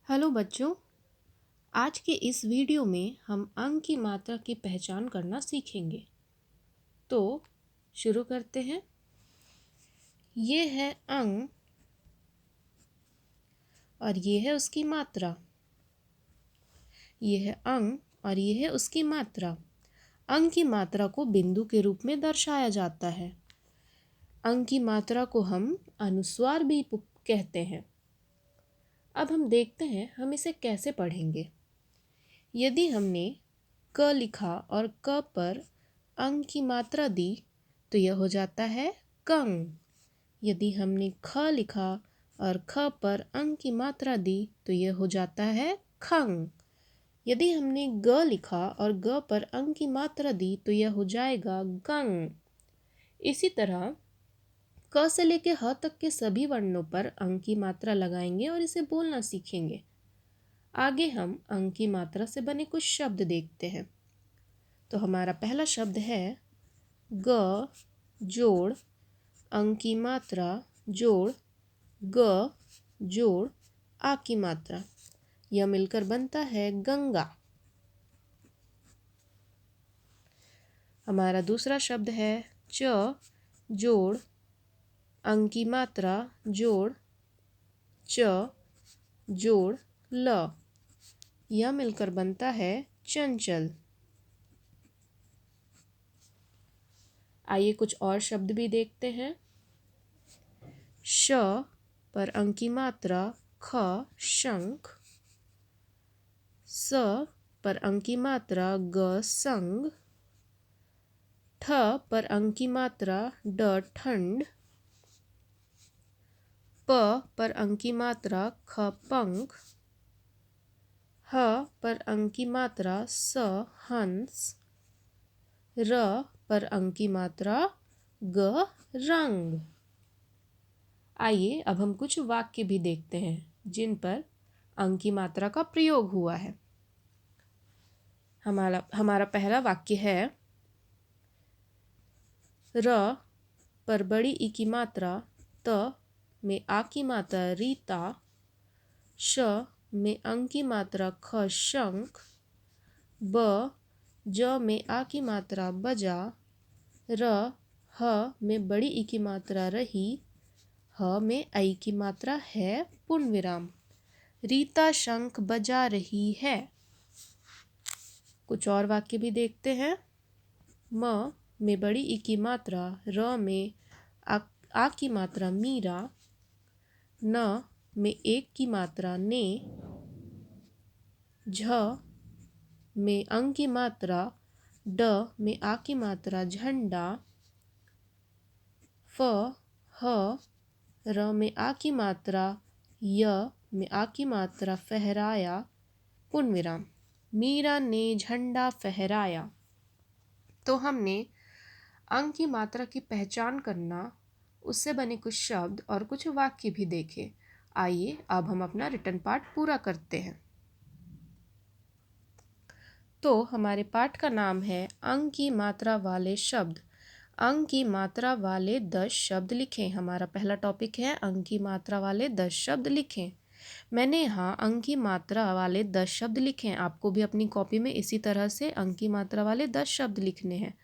Hello बच्चों। आज के इस वीडियो में हम अंक की मात्रा की पहचान करना सीखेंगे। तो शुरू करते हैं। ये है अंक और ये है उसकी मात्रा। ये है अंक और ये है उसकी मात्रा। अंक की मात्रा को बिंदु के रूप में दर्शाया जाता है। अंक की मात्रा को हम अनुस्वार भी कहते हैं। अब हम देखते हैं हम इसे कैसे पढ़ेंगे। यदि हमने क लिखा और क पर अंक की मात्रा दी तो यह हो जाता है कंग। यदि हमने ख लिखा और ख पर अंक की मात्रा दी तो यह हो जाता है खंग। यदि हमने ग लिखा और ग पर अंक की मात्रा दी तो यह हो जाएगा गंग। इसी तरह क से लेके ह तक के सभी वर्णों पर अंक की मात्रा लगाएंगे और इसे बोलना सीखेंगे। आगे हम अंक की मात्रा से बने कुछ शब्द देखते हैं। तो हमारा पहला शब्द है ग जोड़ अंक की मात्रा जोड़ ग जोड़ आ की मात्रा। यह मिलकर बनता है गंगा। हमारा दूसरा शब्द है च जोड़ अंक की मात्रा जोड़ च जोड़ ल। यह मिलकर बनता है चंचल। आइए कुछ और शब्द भी देखते हैं। श पर अंक की मात्रा ख शंख। स पर अंक की मात्रा ग संग। ठ पर अंक की मात्रा ड ठंड। प पर अंक की मात्रा ख पंख। ह पर अंक की मात्रा स हंस। र पर अंक की मात्रा ग रंग। आइए अब हम कुछ वाक्य भी देखते हैं जिन पर अंक की मात्रा का प्रयोग हुआ है। हमारा पहला वाक्य है र पर बड़ी ई की मात्रा त में आ की मात्रा रीता। श में अंक की मात्रा ख शंख। ब ज में आ की मात्रा बजा। र ह में बड़ी ई की मात्रा रही। ह में आई की मात्रा है पूर्ण विराम। रीता शंख बजा रही है। कुछ और वाक्य भी देखते हैं। म में बड़ी ई की मात्रा र में आ की मात्रा मीरा। न में एक की मात्रा ने। झ में अंक की मात्रा ड में आ की मात्रा झंडा। फ ह र में आ की मात्रा य में आ की मात्रा फहराया पूर्ण विराम। मीरा ने झंडा फहराया। तो हमने अंक की मात्रा की पहचान करना, उससे बने कुछ शब्द और कुछ वाक्य भी देखे। आइए अब हम अपना रिटन पार्ट पूरा करते हैं। तो हमारे पाठ का नाम है अंक की मात्रा वाले शब्द। अंक की मात्रा वाले 10 शब्द लिखें। हमारा पहला टॉपिक है अंक की मात्रा वाले 10 शब्द लिखें। मैंने यहाँ अंक की मात्रा वाले 10 शब्द लिखे हैं। आपको भी अपनी कॉपी में इसी तरह से अंक की मात्रा वाले 10 शब्द लिखने हैं।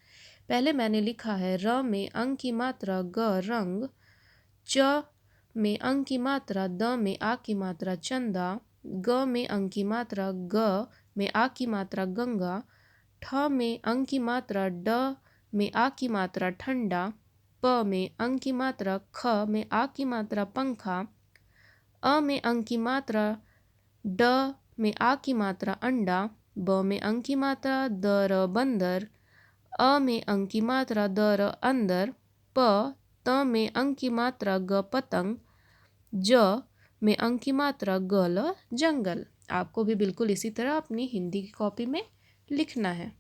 पहले मैंने लिखा है र में अंक की मात्रा ग रंग। च में अंक की मात्रा द में आ की मात्रा चंदा। ग में अंक की मात्रा ग में आ की मात्रा गंगा। ठ में अंक की मात्रा ड में आ की मात्रा ठंडा। प में अंक की मात्रा ख में आ की मात्रा पंखा। अ में अंक की मात्रा ड में आ की मात्रा अंडा। ब में अंक की मात्रा द र बंदर। अ में अंक की मात्रा द र अंदर। प त में अंक की मात्रा ग पतंग। ज में अंक की मात्रा ग ल जंगल। आपको भी बिल्कुल इसी तरह अपनी हिंदी की कॉपी में लिखना है।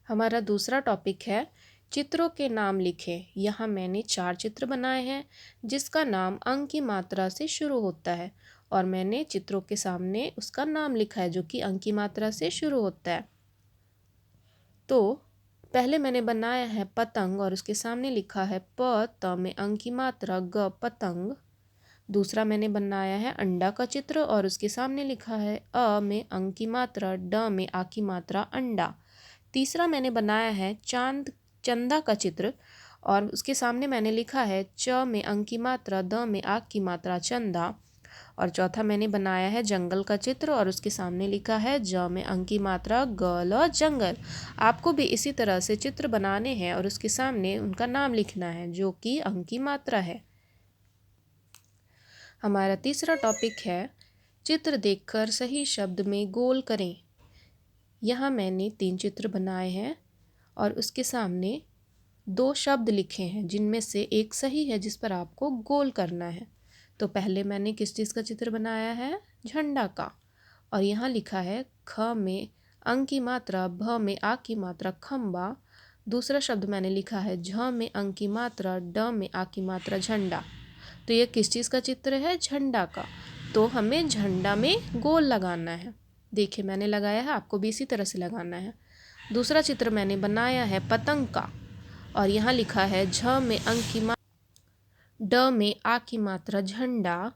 हमारा दूसरा टॉपिक है चित्रों के नाम लिखें। यहाँ मैंने 4 चित्र बनाए हैं जिसका नाम अंक की मात्रा से शुरू होता है और मैंने चित्रों के सामने उसका नाम लिखा है जो कि अंक की मात्रा से शुरू होता है। तो पहले मैंने बनाया है पतंग और उसके सामने लिखा है प त में अंक की मात्रा ग पतंग। दूसरा मैंने बनाया है अंडा का चित्र और उसके सामने लिखा है अ में अंक की मात्रा, ड में आ की मात्रा अंडा। तीसरा मैंने बनाया है चंदा का चित्र और उसके सामने मैंने लिखा है च में अंक की मात्रा, द में आ की मात्रा चंदा। और चौथा मैंने बनाया है जंगल का चित्र और उसके सामने लिखा है ज में अंक की मात्रा, ग जंगल। आपको भी इसी तरह से चित्र बनाने हैं और उसके सामने उनका नाम लिखना है जो कि अंक की मात्रा है। हमारा तीसरा टॉपिक है चित्र देखकर सही शब्द में गोल करें। यहाँ मैंने 3 चित्र बनाए हैं और उसके सामने 2 शब्द लिखे हैं जिनमें से एक सही है जिस पर आपको गोल करना है। तो पहले मैंने किस चीज़ का चित्र बनाया है? झंडा का। और यहाँ लिखा है ख में अंक की मात्रा, भ में आ की मात्रा खंबा। दूसरा शब्द मैंने लिखा है झ में अंक की मात्रा, ड में आ की मात्रा झंडा। तो ये किस चीज़ का चित्र है? झंडा का। तो हमें झंडा में गोल लगाना है। देखिए मैंने लगाया है, आपको भी इसी तरह से लगाना है। दूसरा चित्र मैंने बनाया है पतंग का और यहाँ लिखा है झ में अंक की मात्रा, ड में आ की मात्रा झंडा,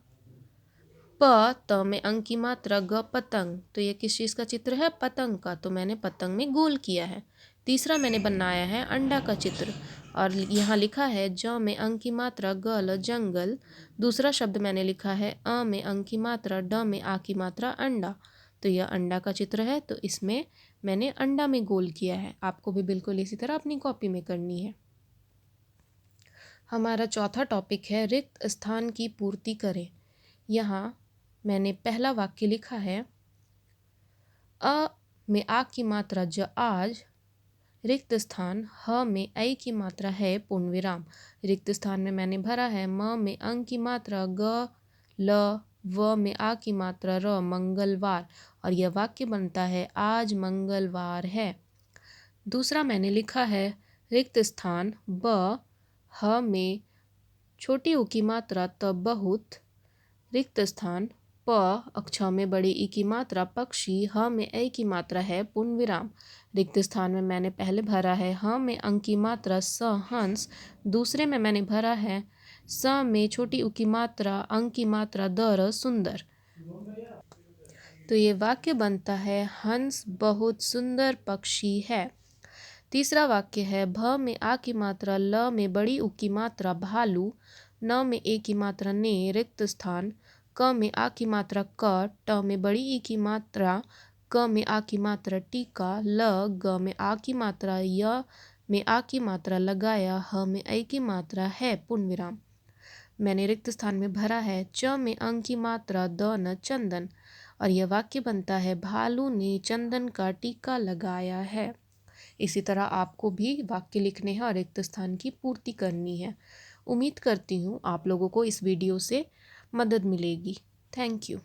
त में अंक की मात्रा, ग पतंग। तो ये किस चीज़ का चित्र है? पतंग का। तो मैंने पतंग में गोल किया है। तीसरा मैंने बनाया है अंडा का चित्र और यहाँ लिखा है ज में अंक की मात्रा, गल जंगल। दूसरा शब्द मैंने लिखा है अ में अंक की मात्रा, ड में आ की मात्रा अंडा। तो यह अंडा का चित्र है, तो इसमें मैंने अंडा में गोल किया है। आपको भी बिल्कुल इसी तरह अपनी कॉपी में करनी है। हमारा चौथा टॉपिक है रिक्त स्थान की पूर्ति करें। यहाँ मैंने पहला वाक्य लिखा है अ में आ की मात्रा ज आज, रिक्त स्थान, ह में ऐ की मात्रा है पूर्ण विराम। रिक्त स्थान में मैंने भरा है म में अंक की मात्रा, ग ल, व में आ की मात्रा र, मंगलवार। और यह वाक्य बनता है आज मंगलवार है। दूसरा मैंने लिखा है रिक्त स्थान ब, ह में छोटी ऊ की मात्रा त बहुत, रिक्त स्थान प, अक्ष में बड़ी ई की मात्रा पक्षी, ह में ऐ की मात्रा है पूर्ण विराम। रिक्त स्थान में मैंने पहले भरा है ह में अंक की मात्रा स, हंस। दूसरे में मैंने भरा है स में छोटी ऊ की मात्रा, अंक की मात्रा द, सुंदर। तो ये वाक्य बनता है हंस बहुत सुंदर पक्षी है। तीसरा वाक्य है भ में आ की मात्रा, ल में बड़ी ऊ की मात्रा भालू, न में ए की मात्रा ने, रिक्त स्थान क में आ की मात्रा क, ट में बड़ी ई की मात्रा, क में आ की मात्रा टीका, ल, ग में आ की मात्रा, य में आ की मात्रा लगाया, ह में ऐ की मात्रा है पूर्ण विराम। मैंने रिक्त स्थान में भरा है च में अंक की मात्रा, द, न, चंदन। और यह वाक्य बनता है भालू ने चंदन का टीका लगाया है। इसी तरह आपको भी वाक्य लिखने हैं और रिक्त स्थान की पूर्ति करनी है। उम्मीद करती हूँ आप लोगों को इस वीडियो से मदद मिलेगी। Thank you.